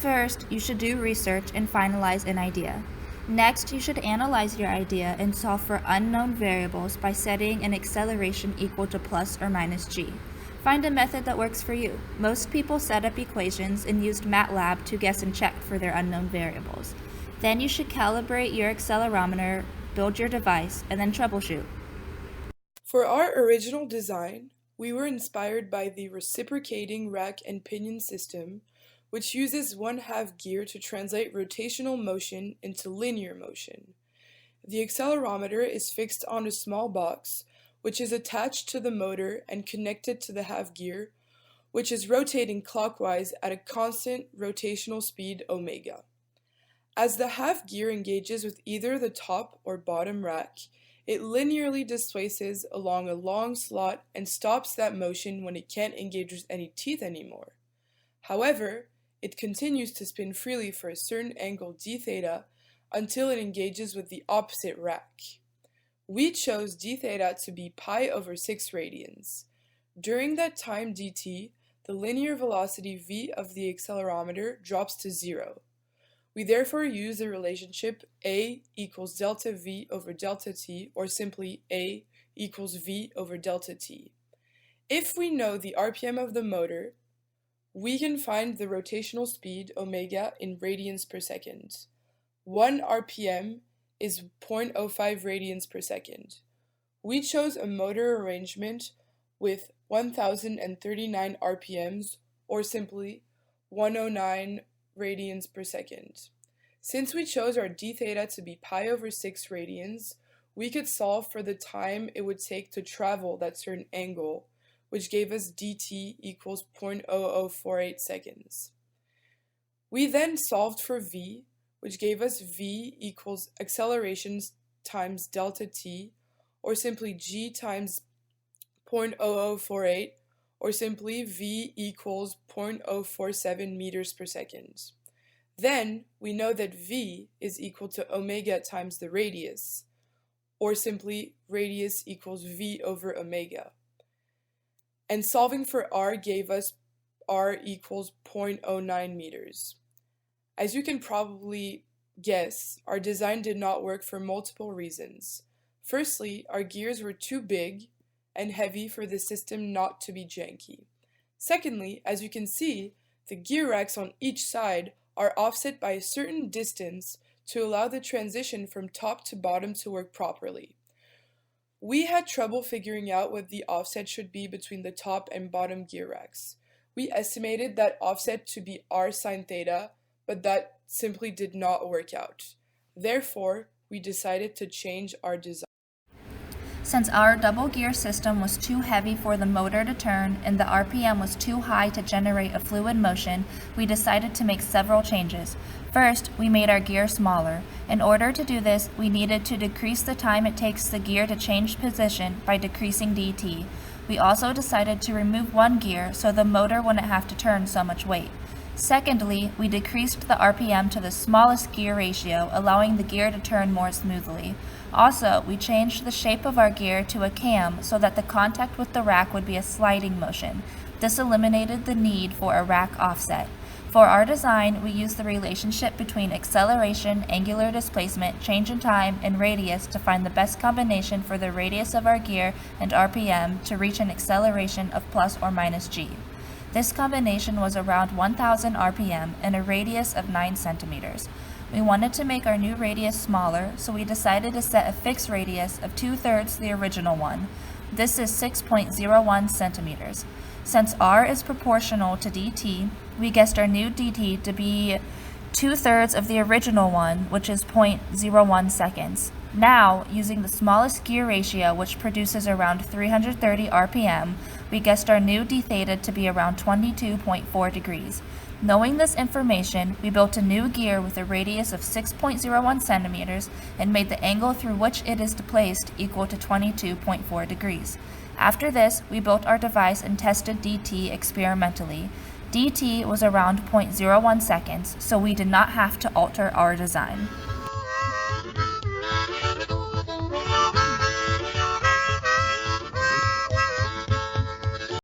First, you should do research and finalize an idea. Next, you should analyze your idea and solve for unknown variables by setting an acceleration equal to plus or minus g. Find a method that works for you. Most people set up equations and used MATLAB to guess and check for their unknown variables. Then you should calibrate your accelerometer, build your device, and then troubleshoot. For our original design, we were inspired by the reciprocating rack and pinion system, which uses 1/2 gear to translate rotational motion into linear motion. The accelerometer is fixed on a small box, which is attached to the motor and connected to the 1/2 gear, which is rotating clockwise at a constant rotational speed omega. As the 1/2 gear engages with either the top or bottom rack, it linearly displaces along a long slot and stops that motion when it can't engage with any teeth anymore. However, it continues to spin freely for a certain angle d theta until it engages with the opposite rack. We chose d theta to be pi/6 radians. During that time dt, the linear velocity v of the accelerometer drops to 0. We therefore use the relationship a equals delta v over delta t, or simply a equals v over delta t. If we know the RPM of the motor, we can find the rotational speed omega in radians per second. 1 RPM is 0.05 radians per second. We chose a motor arrangement with 1039 RPMs, or simply 109 radians per second. Since we chose our d theta to be pi/6 radians, we could solve for the time it would take to travel that certain angle, which gave us dt equals 0.0048 seconds. We then solved for v, which gave us v equals accelerations times delta t, or simply g times 0.0048, or simply v equals 0.047 meters per second. Then we know that v is equal to omega times the radius, or simply radius equals v over omega. And solving for r gave us r equals 0.09 meters. As you can probably guess, our design did not work for multiple reasons. Firstly, our gears were too big and heavy for the system not to be janky. Secondly, as you can see, the gear racks on each side are offset by a certain distance to allow the transition from top to bottom to work properly. We had trouble figuring out what the offset should be between the top and bottom gear racks. We estimated that offset to be r sine theta, but that simply did not work out. Therefore, we decided to change our design. Since our double gear system was too heavy for the motor to turn and the RPM was too high to generate a fluid motion, we decided to make several changes. First, we made our gear smaller. In order to do this, we needed to decrease the time it takes the gear to change position by decreasing dt. We also decided to remove one gear so the motor wouldn't have to turn so much weight. Secondly, we decreased the RPM to the smallest gear ratio, allowing the gear to turn more smoothly. Also, we changed the shape of our gear to a cam so that the contact with the rack would be a sliding motion. This eliminated the need for a rack offset. For our design, we used the relationship between acceleration, angular displacement, change in time, and radius to find the best combination for the radius of our gear and RPM to reach an acceleration of plus or minus g. This combination was around 1000 RPM and a radius of 9 centimeters. We wanted to make our new radius smaller, so we decided to set a fixed radius of 2/3 the original one. This is 6.01 centimeters. Since r is proportional to dt, we guessed our new dt to be 2/3 of the original one, which is 0.01 seconds. Now, using the smallest gear ratio, which produces around 330 RPM, we guessed our new d theta to be around 22.4 degrees. Knowing this information, we built a new gear with a radius of 6.01 centimeters and made the angle through which it is displaced equal to 22.4 degrees. After this, we built our device and tested dt experimentally. dt was around 0.01 seconds, so we did not have to alter our design.